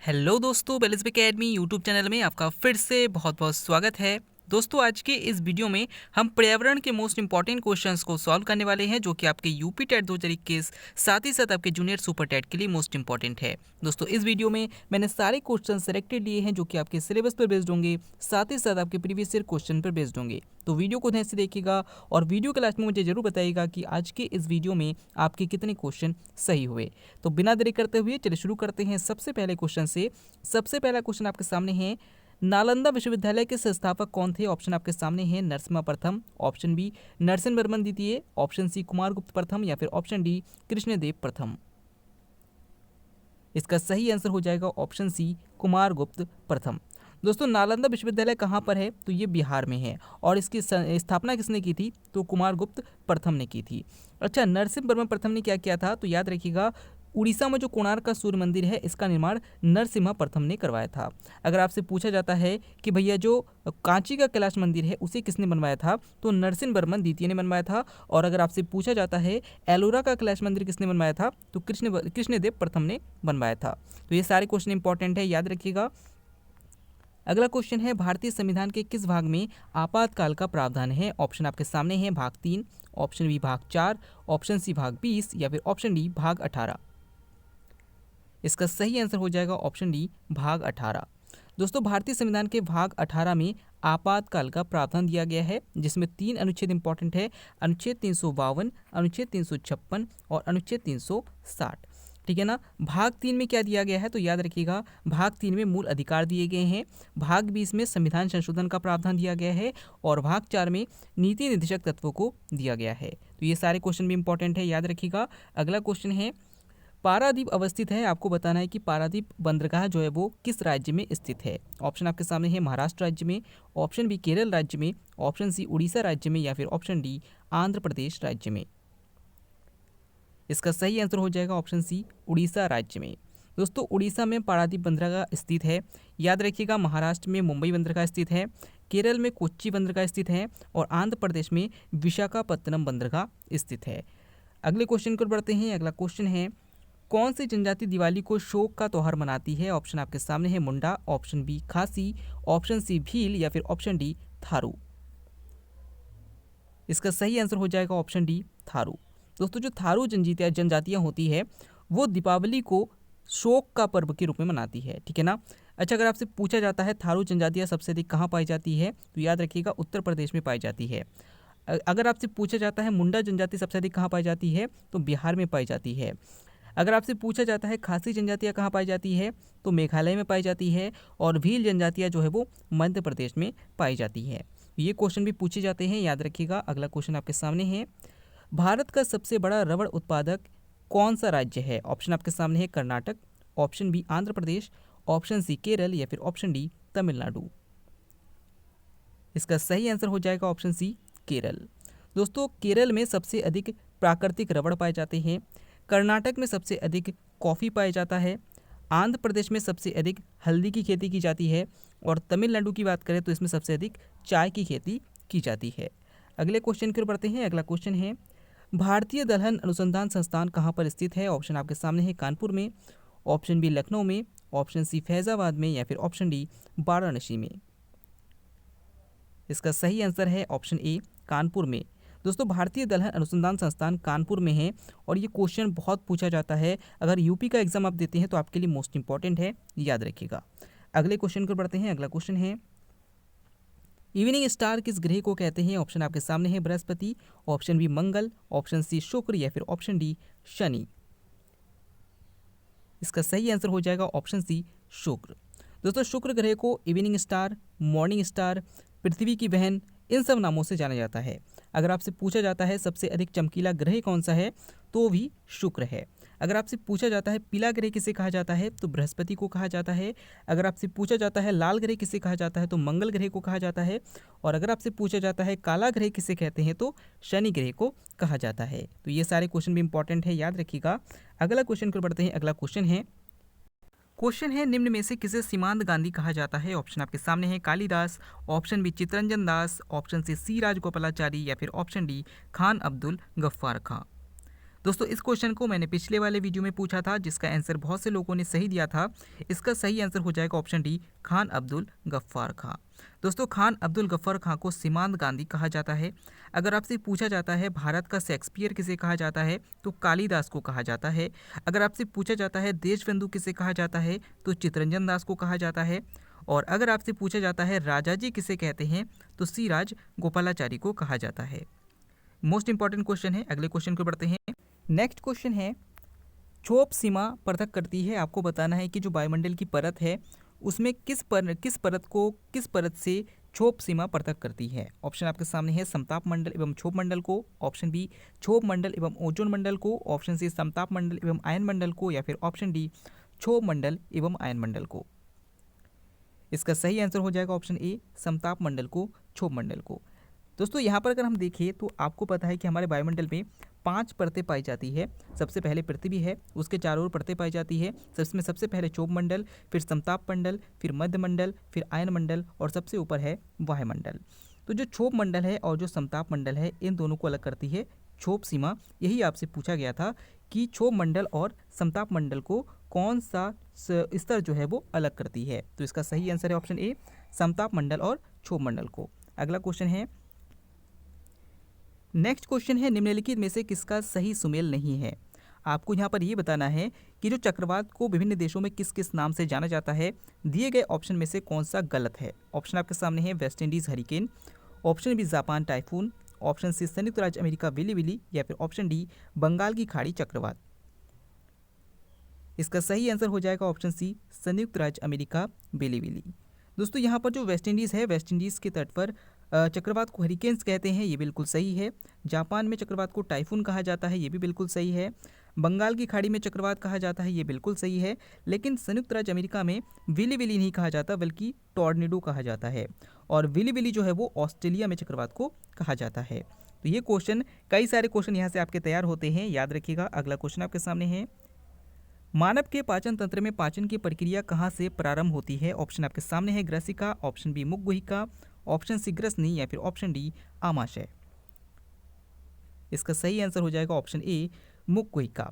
Hello दोस्तों, बेलिस्ब academy YouTube channel में आपका फिर से बहुत बहुत स्वागत है। दोस्तों, आज के इस वीडियो में हम पर्यावरण के मोस्ट इंपॉर्टेंट क्वेश्चंस को सॉल्व करने वाले हैं, जो कि आपके यूपी टेट 2021 साथ ही साथ आपके जूनियर सुपर टेट के लिए मोस्ट इंपॉर्टेंट है। दोस्तों, इस वीडियो में मैंने सारे क्वेश्चन सेलेक्टेड लिए हैं, जो कि आपके सिलेबस पर बेस्ड होंगे, साथ ही साथ आपके प्रीवियस ईयर क्वेश्चन पर बेस्ड होंगे। तो वीडियो को ध्यान से देखिएगा और वीडियो के लास्ट में मुझे जरूर बताइएगा कि आज के इस वीडियो में आपके कितने क्वेश्चन सही हुए। तो बिना देरी करते हुए चलिए शुरू करते हैं सबसे पहले क्वेश्चन से। सबसे पहला क्वेश्चन आपके सामने है, नालंदा विश्वविद्यालय के संस्थापक कौन थे? ऑप्शन आपके सामने है, नरसिम्हा प्रथम, ऑप्शन बी नरसिंह वर्मन द्वितीय, ऑप्शन सी कुमारगुप्त प्रथम या फिर ऑप्शन डी कृष्णदेव प्रथम। इसका सही आंसर हो जाएगा ऑप्शन सी कुमारगुप्त प्रथम। दोस्तों, नालंदा विश्वविद्यालय कहाँ पर है? तो ये बिहार में है और इसकी स्थापना किसने की थी? तो कुमारगुप्त प्रथम ने की थी। अच्छा, नरसिंह वर्मन प्रथम ने क्या किया था? तो याद रखिएगा, उड़ीसा में जो कोणार्क का सूर्य मंदिर है, इसका निर्माण नरसिम्हा प्रथम ने करवाया था। अगर आपसे पूछा जाता है कि भैया जो कांची का कैलाश मंदिर है, उसे किसने बनवाया था? तो नरसिंह वर्मन द्वितीय ने बनवाया था। और अगर आपसे पूछा जाता है एलोरा का कैलाश मंदिर किसने बनवाया था? तो कृष्णदेव प्रथम ने बनवाया था। तो ये सारे क्वेश्चन इंपॉर्टेंट है, याद रखिएगा। अगला क्वेश्चन है, भारतीय संविधान के किस भाग में आपातकाल का प्रावधान है? ऑप्शन आपके सामने है, भाग 3, ऑप्शन बी भाग 4, ऑप्शन सी भाग 20 या फिर ऑप्शन डी भाग 18। इसका सही आंसर हो जाएगा ऑप्शन डी भाग 18। दोस्तों, भारतीय संविधान के भाग 18 में आपातकाल का प्रावधान दिया गया है, जिसमें 3 अनुच्छेद इंपॉर्टेंट है, अनुच्छेद 352, अनुच्छेद 356 और अनुच्छेद 360। ठीक है ना। भाग 3 में क्या दिया गया है? तो याद रखिएगा, भाग 3 में मूल अधिकार दिए गए हैं, भाग 20 में संविधान संशोधन का प्रावधान दिया गया है और भाग 4 में नीति निर्देशक तत्वों को दिया गया है। तो ये सारे क्वेश्चन भी इंपॉर्टेंट है, याद रखिएगा। अगला क्वेश्चन है, पारादीप अवस्थित है, आपको बताना है कि पारादीप बंदरगाह जो है वो किस राज्य में स्थित है? ऑप्शन आपके सामने है, महाराष्ट्र राज्य में, ऑप्शन बी केरल राज्य में, ऑप्शन सी उड़ीसा राज्य में या फिर ऑप्शन डी आंध्र प्रदेश राज्य में। इसका सही आंसर हो जाएगा ऑप्शन सी उड़ीसा राज्य में। दोस्तों, उड़ीसा में पारादीप बंदरगाह स्थित है। याद रखिएगा, महाराष्ट्र में मुंबई बंदरगाह स्थित है, केरल में कोच्चि बंदरगाह स्थित है और आंध्र प्रदेश में विशाखापत्तनम बंदरगाह स्थित है। अगले क्वेश्चन को बढ़ते हैं। अगला क्वेश्चन है, कौन सी जनजाति दिवाली को शोक का त्योहार मनाती है? ऑप्शन आपके सामने है, मुंडा, ऑप्शन बी खासी, ऑप्शन सी भील या फिर ऑप्शन डी थारू। इसका सही आंसर हो जाएगा ऑप्शन डी थारू। दोस्तों, जो थारू जनजातियां होती है, वो दीपावली को शोक का पर्व के रूप में मनाती है। ठीक है ना। अच्छा, अगर आपसे पूछा जाता है थारू जनजातियां सबसे अधिक कहाँ पाई जाती है, तो याद रखिएगा उत्तर प्रदेश में पाई जाती है। अगर आपसे पूछा जाता है मुंडा जनजाति सबसे अधिक कहाँ पाई जाती है, तो बिहार में पाई जाती है। अगर आपसे पूछा जाता है खासी जनजातियाँ कहाँ पाई जाती है, तो मेघालय में पाई जाती है और भील जनजातियाँ जो है वो मध्य प्रदेश में पाई जाती है। ये क्वेश्चन भी पूछे जाते हैं, याद रखिएगा। अगला क्वेश्चन आपके सामने है, भारत का सबसे बड़ा रबड़ उत्पादक कौन सा राज्य है? ऑप्शन आपके सामने है, Karnataka, option B Andhra Pradesh, option C Kerala या फिर ऑप्शन डी तमिलनाडु। इसका सही आंसर हो जाएगा ऑप्शन सी केरल। दोस्तों, केरल में सबसे अधिक प्राकृतिक रबड़ पाए जाते हैं, कर्नाटक में सबसे अधिक कॉफ़ी पाया जाता है, आंध्र प्रदेश में सबसे अधिक हल्दी की खेती की जाती है और तमिलनाडु की बात करें तो इसमें सबसे अधिक चाय की खेती की जाती है। अगले क्वेश्चन की ओर बढ़ते हैं। अगला क्वेश्चन है, भारतीय दलहन अनुसंधान संस्थान कहाँ पर स्थित है? ऑप्शन आपके सामने है, कानपुर में, ऑप्शन बी लखनऊ में, ऑप्शन सी फैजाबाद में या फिर ऑप्शन डी वाराणसी में। इसका सही आंसर है ऑप्शन ए कानपुर में। दोस्तों, भारतीय दलहन अनुसंधान संस्थान कानपुर में है और ये क्वेश्चन बहुत पूछा जाता है। अगर यूपी का एग्जाम आप देते हैं तो आपके लिए मोस्ट इंपॉर्टेंट है, याद रखिएगा। अगले क्वेश्चन को बढ़ते हैं। अगला क्वेश्चन है, इवनिंग स्टार किस ग्रह को कहते हैं? ऑप्शन आपके सामने है, बृहस्पति, ऑप्शन बी मंगल, ऑप्शन सी शुक्र या फिर ऑप्शन डी शनि। इसका सही आंसर हो जाएगा ऑप्शन सी शुक्र। दोस्तों, शुक्र ग्रह को इवनिंग स्टार, मॉर्निंग स्टार, पृथ्वी की बहन, इन सब नामों से जाना जाता है। अगर आपसे पूछा जाता है सबसे अधिक चमकीला ग्रह कौन सा है, तो भी शुक्र है। अगर आपसे पूछा जाता है पीला ग्रह किसे कहा जाता है, तो बृहस्पति को कहा जाता है। अगर आपसे पूछा जाता है लाल ग्रह किसे कहा जाता है, तो मंगल ग्रह को कहा जाता है। और अगर आपसे पूछा जाता है काला ग्रह किसे कहते हैं, तो शनि ग्रह को कहा जाता है। तो ये सारे क्वेश्चन भी इंपॉर्टेंट है, याद रखिएगा। अगला क्वेश्चन को बढ़ते हैं। अगला क्वेश्चन है, निम्न में से किसे सीमांत गांधी कहा जाता है? ऑप्शन आपके सामने है, Kalidas, option B Chittaranjan Das, option C Rajagopalachari या फिर ऑप्शन डी खान अब्दुल गफ्फार खां। दोस्तों इस क्वेश्चन को मैंने पिछले वाले वीडियो में पूछा था, जिसका आंसर बहुत से लोगों ने सही दिया था। इसका सही आंसर हो जाएगा ऑप्शन डी, खान अब्दुल गफ्फार खां। दोस्तों खान अब्दुल गफ्फार खां को सीमांत गांधी कहा जाता है। अगर आपसे पूछा जाता है भारत का शेक्सपियर किसे कहा जाता है, तो कालिदास को कहा जाता है। अगर आपसे पूछा जाता है देशबंधु किसे कहा जाता है, तो चित्तरंजन दास को कहा जाता है। और अगर आपसे पूछा जाता है राजा जी किसे कहते हैं, तो सी राज गोपालाचारी को कहा जाता है। मोस्ट इंपॉर्टेंट क्वेश्चन है। अगले क्वेश्चन को बढ़ते हैं। नेक्स्ट क्वेश्चन है, क्षोभ सीमा पृथक करती है। आपको बताना है कि जो वायुमंडल की परत है उसमें किस परत से क्षोभ सीमा पृथक करती है। ऑप्शन आपके सामने है, समताप मंडल एवं क्षोभ मंडल को, ऑप्शन बी क्षोभ मंडल एवं ओजोन मंडल को, ऑप्शन सी समताप मंडल एवं आयन मंडल को, या फिर ऑप्शन डी क्षोभ मंडल एवं आयन मंडल को। इसका सही आंसर हो जाएगा ऑप्शन ए, समताप मंडल को, क्षोभ मंडल को। दोस्तों यहाँ पर अगर हम देखें तो आपको पता है कि हमारे वायुमंडल में 5 परतें पाई जाती है। सबसे पहले पृथ्वी है, उसके चारों ओर परतें पाई जाती है। इसमें सबसे पहले क्षोभ मंडल, फिर समताप मंडल, फिर मध्य मंडल, फिर आयन मंडल और सबसे ऊपर है वायुमंडल। तो जो क्षोभ मंडल है और जो समताप मंडल है, इन दोनों को अलग करती है क्षोभ सीमा। यही आपसे पूछा गया था कि क्षोभ मंडल और समताप मंडल को कौन सा स्तर जो है वो अलग करती है। तो इसका सही आंसर है ऑप्शन ए, समताप मंडल और क्षोभ मंडल को। अगला क्वेश्चन है, नेक्स्ट क्वेश्चन है, निम्नलिखित में से किसका सही सुमेल नहीं है। आपको यहाँ पर ये बताना है कि जो चक्रवात को विभिन्न देशों में किस किस नाम से जाना जाता है, दिए गए ऑप्शन में से कौन सा गलत है। ऑप्शन आपके सामने है, West Indies hurricane, option B Japan typhoon, option C संयुक्त राज्य अमेरिका विली विली, या फिर ऑप्शन डी बंगाल की खाड़ी चक्रवात। इसका सही आंसर हो जाएगा ऑप्शन सी, संयुक्त राज्य अमेरिका विली विली। दोस्तों यहाँ पर जो वेस्ट इंडीज़ है, वेस्ट इंडीज़ के तट पर चक्रवात को हरिकेन्स कहते हैं, ये बिल्कुल सही है। जापान में चक्रवात को टाइफून कहा जाता है, ये भी बिल्कुल सही है। बंगाल की खाड़ी में चक्रवात कहा जाता है, ये बिल्कुल सही है। लेकिन संयुक्त राज्य अमेरिका में विली विली नहीं कहा जाता, बल्कि टॉर्नेडो कहा जाता है। और विली विली जो है वो ऑस्ट्रेलिया में चक्रवात को कहा जाता है। तो ये क्वेश्चन, कई सारे क्वेश्चन यहाँ से आपके तैयार होते हैं, याद रखिएगा। अगला क्वेश्चन आपके सामने है, मानव के पाचन तंत्र में पाचन की प्रक्रिया कहाँ से प्रारंभ होती है। ऑप्शन आपके सामने है, ग्रसिका, ऑप्शन बी मुखगुहिका, ऑप्शन सी ग्रसनी, या फिर ऑप्शन डी आमाशय। इसका सही आंसर हो जाएगा ऑप्शन ए, मुखगुहिका।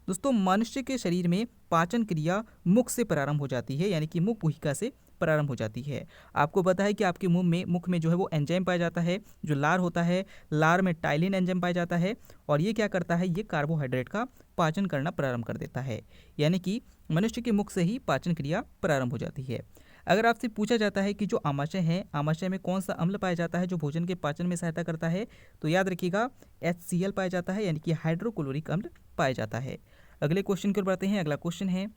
दोस्तों मनुष्य के शरीर में पाचन क्रिया मुख से प्रारंभ हो जाती है, यानी कि मुखगुहिका से प्रारंभ हो जाती है। आपको पता है कि आपके मुख में जो है वो एंजाइम पाया जाता है, जो लार होता है, लार में टाइलिन एंजाइम पाया जाता है, और ये क्या करता है, ये कार्बोहाइड्रेट का पाचन करना प्रारंभ कर देता है। यानी कि मनुष्य के मुख से ही पाचन क्रिया प्रारंभ हो जाती है। अगर आपसे पूछा जाता है कि जो आमाशय है, आमाशय में कौन सा अम्ल पाया जाता है जो भोजन के पाचन में सहायता करता है, तो याद रखिएगा HCl पाया जाता है, यानी कि हाइड्रोक्लोरिक अम्ल पाया जाता है। अगले क्वेश्चन की ओर बढ़ते हैं। अगला क्वेश्चन है,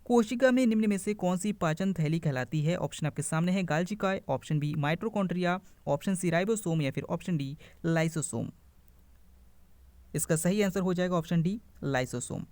कोशिका में निम्न में से कौन सी पाचन थैली कहलाती है। ऑप्शन आपके सामने है, गाल्जिकाय, option B mitochondria, option C ribosome, या फिर ऑप्शन डी लाइसोसोम। इसका सही आंसर हो जाएगा ऑप्शन डी, लाइसोसोम।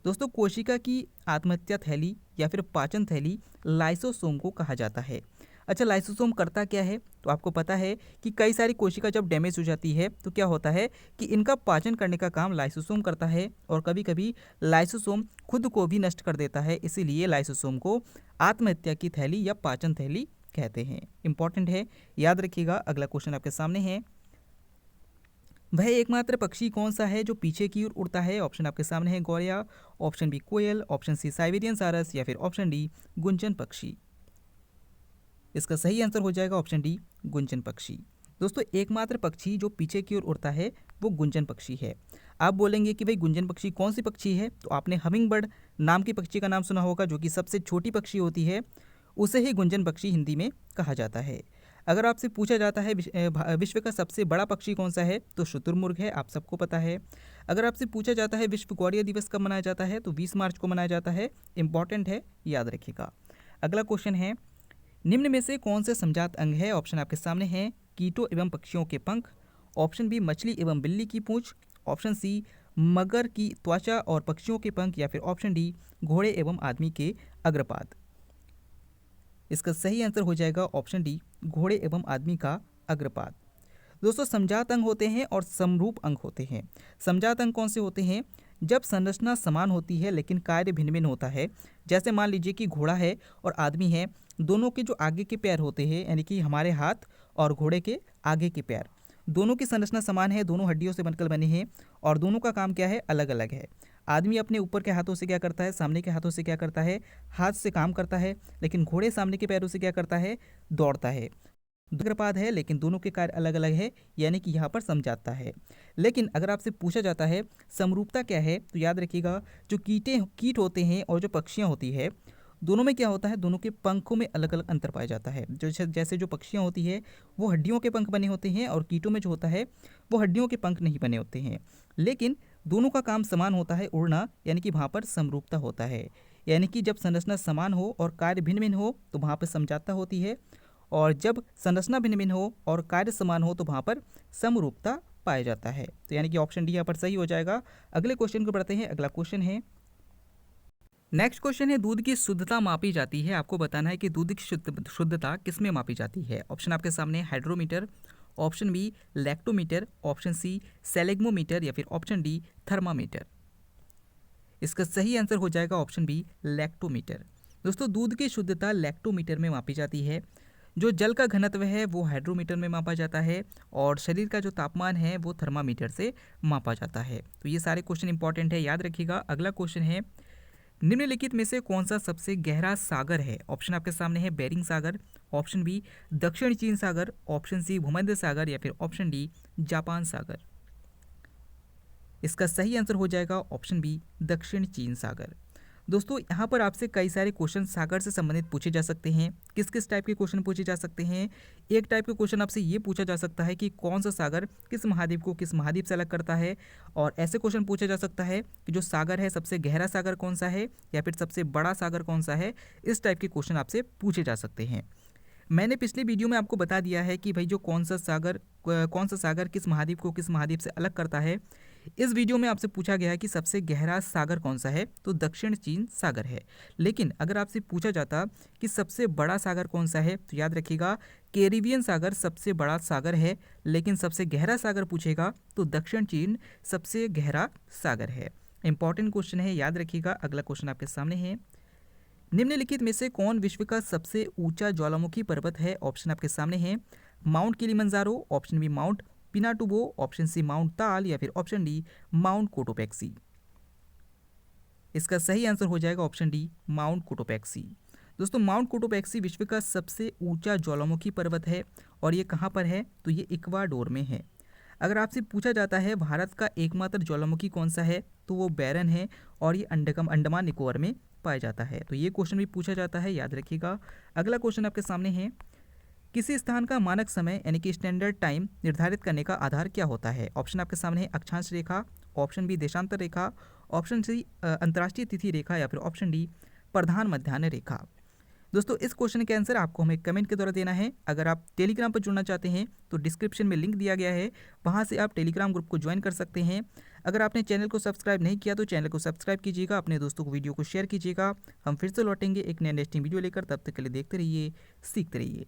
दोस्तों कोशिका की आत्महत्या थैली या फिर पाचन थैली लाइसोसोम को कहा जाता है। अच्छा, लाइसोसोम करता क्या है, तो आपको पता है कि कई सारी कोशिका जब डैमेज हो जाती है तो क्या होता है कि इनका पाचन करने का काम लाइसोसोम करता है, और कभी कभी लाइसोसोम खुद को भी नष्ट कर देता है। इसीलिए लाइसोसोम को आत्महत्या की थैली या पाचन थैली कहते हैं। इंपॉर्टेंट है, याद रखिएगा। अगला क्वेश्चन आपके सामने है, वह एकमात्र पक्षी कौन सा है जो पीछे की ओर उड़ता है। ऑप्शन आपके सामने है, गौरैया, ऑप्शन बी कोयल, ऑप्शन सी साइबेरियन सारस, या फिर ऑप्शन डी गुंजन पक्षी। इसका सही आंसर हो जाएगा ऑप्शन डी, गुंजन पक्षी। दोस्तों एकमात्र पक्षी जो पीछे की ओर उड़ता है वो गुंजन पक्षी है। आप बोलेंगे कि भाई गुंजन पक्षी कौन सी पक्षी है, तो आपने हमिंग बर्ड नाम की पक्षी का नाम सुना होगा, जो कि सबसे छोटी पक्षी होती है, उसे ही गुंजन पक्षी हिंदी में कहा जाता है। अगर आपसे पूछा जाता है विश्व का सबसे बड़ा पक्षी कौन सा है, तो शुतुरमुर्ग है, आप सबको पता है। अगर आपसे पूछा जाता है विश्व गौरैया दिवस कब मनाया जाता है, तो 20 मार्च को मनाया जाता है। इंपॉर्टेंट है, याद रखिएगा। अगला क्वेश्चन है, निम्न में से कौन से समजात अंग है। ऑप्शन आपके सामने है, कीटों एवं पक्षियों के पंख, ऑप्शन बी मछली एवं बिल्ली की पूंछ, ऑप्शन सी मगर की त्वचा और पक्षियों के पंख, या फिर ऑप्शन डी घोड़े एवं आदमी के अग्रपाद। इसका सही आंसर हो जाएगा ऑप्शन डी, घोड़े एवं आदमी का अग्रपाद। दोस्तों समजात अंग होते हैं और समरूप अंग होते हैं। समजात अंग कौन से होते हैं, जब संरचना समान होती है लेकिन कार्य भिन्न भिन्न होता है। जैसे मान लीजिए कि घोड़ा है और आदमी है, दोनों के जो आगे के पैर होते हैं, यानी कि हमारे हाथ और घोड़े के आगे के पैर, दोनों की संरचना समान है, दोनों हड्डियों से बनकर बने हैं और दोनों का काम क्या है, अलग अलग है। आदमी अपने ऊपर के हाथों से क्या करता है, सामने के हाथों से क्या करता है, हाथ से काम करता है, लेकिन घोड़े सामने के पैरों से क्या करता है, दौड़ता है। उग्रपाद है लेकिन दोनों के कार्य अलग अलग है, यानी कि यहाँ पर समझाता है। लेकिन अगर आपसे पूछा जाता है समरूपता क्या है, तो याद रखिएगा जो कीट होते हैं और जो पक्षियाँ होती है, दोनों में क्या होता है, दोनों के पंखों में अलग अलग अंतर पाया जाता है। जो जैसे जो पक्षियाँ होती है वो हड्डियों के पंख बने होते हैं और कीटों में जो होता है वो हड्डियों के पंख नहीं बने होते हैं, लेकिन दोनों का काम समान होता है, उड़ना, यानी कि वहाँ पर समरूपता होता है। यानी कि जब संरचना समान हो और कार्य भिन्न भिन्न हो तो वहाँ पर समझाता होती है, और जब संरचना भिन्न भिन्न हो और कार्य समान हो तो वहाँ पर समरूपता पाया जाता है। तो यानी कि ऑप्शन डी यहाँ पर सही हो जाएगा। अगले क्वेश्चन को पढ़ते हैं। अगला क्वेश्चन है, नेक्स्ट क्वेश्चन है, दूध की शुद्धता मापी जाती है। आपको बताना है कि दूध की शुद्धता किस में मापी जाती है। ऑप्शन आपके सामने hydrometer, option B lactometer, option C सेलेग्मोमीटर या फिर ऑप्शन डी थर्मामीटर। इसका सही आंसर हो जाएगा ऑप्शन बी लैक्टोमीटर। दोस्तों दूध की शुद्धता लैक्टोमीटर में मापी जाती है। जो जल का घनत्व है वो हाइड्रोमीटर में मापा जाता है और शरीर का जो तापमान है वो थर्मामीटर से मापा जाता है। तो ये सारे क्वेश्चन इंपॉर्टेंट है, याद रखिएगा। अगला क्वेश्चन है, निम्नलिखित में से कौन सा सबसे गहरा सागर है। ऑप्शन आपके सामने है बेरिंग सागर, ऑप्शन बी दक्षिण चीन सागर, ऑप्शन सी भूमध्य सागर या फिर ऑप्शन डी जापान सागर। इसका सही आंसर हो जाएगा ऑप्शन बी दक्षिण चीन सागर। दोस्तों यहाँ पर आपसे कई सारे क्वेश्चन सागर से संबंधित पूछे जा सकते हैं। किस किस टाइप के क्वेश्चन पूछे जा सकते हैं, एक टाइप के क्वेश्चन आपसे ये पूछा जा सकता है कि कौन सा सागर किस महाद्वीप को किस महाद्वीप से अलग करता है, और ऐसे क्वेश्चन पूछा जा सकता है कि जो सागर है सबसे गहरा सागर कौन सा है या फिर सबसे बड़ा सागर कौन सा है। इस टाइप के क्वेश्चन आपसे पूछे जा सकते हैं। मैंने पिछले वीडियो में आपको बता दिया है कि भाई जो कौन सा सागर किस महाद्वीप को किस महाद्वीप से अलग करता है। इस वीडियो में आपसे पूछा गया है कि सबसे गहरा सागर कौन सा है, तो दक्षिण चीन सागर है। लेकिन अगर आपसे पूछा जाता कि सबसे बड़ा सागर कौन सा है, तो याद रखिएगा कैरिबियन सागर सबसे बड़ा सागर है, लेकिन सबसे गहरा सागर पूछेगा तो दक्षिण चीन सबसे गहरा सागर है। इंपॉर्टेंट क्वेश्चन है, याद रखिएगा। अगला क्वेश्चन आपके सामने है, निम्नलिखित में से कौन विश्व का सबसे ऊंचा ज्वालामुखी पर्वत है। ऑप्शन आपके सामने है Mount Kilimanjaro, option B Mount Pinatubo, option C Mount Taal या फिर ऑप्शन डी माउंट कोटोपैक्सी। इसका सही आंसर हो जाएगा ऑप्शन डी माउंट कोटोपैक्सी। दोस्तों माउंट कोटोपैक्सी विश्व का सबसे ऊंचा ज्वालामुखी पर्वत है और ये कहाँ पर है, तो ये इक्वाडोर में है। अगर आपसे पूछा जाता है भारत का एकमात्र ज्वालामुखी कौन सा है, तो वो बैरन है और ये अंडमान निकोबार में पाया जाता है। तो ये क्वेश्चन भी पूछा जाता है, याद रखिएगा। अगला क्वेश्चन आपके सामने है, किसी स्थान का मानक समय यानी कि स्टैंडर्ड टाइम निर्धारित करने का आधार क्या होता है। ऑप्शन आपके सामने है अक्षांश रेखा, ऑप्शन बी देशांतर रेखा, ऑप्शन सी अंतर्राष्ट्रीय तिथि रेखा या फिर ऑप्शन डी प्रधान मध्याह्न रेखा। दोस्तों इस क्वेश्चन के आंसर आपको हमें कमेंट के द्वारा देना है। अगर आप टेलीग्राम पर जुड़ना चाहते हैं तो डिस्क्रिप्शन में लिंक दिया गया है, वहां से आप टेलीग्राम ग्रुप को ज्वाइन कर सकते हैं। अगर आपने चैनल को सब्सक्राइब नहीं किया तो चैनल को सब्सक्राइब कीजिएगा, अपने दोस्तों को वीडियो को शेयर कीजिएगा। हम फिर से लौटेंगे एक नए इंटरेस्टिंग वीडियो लेकर, तब तक के लिए देखते रहिए, सीखते रहिए।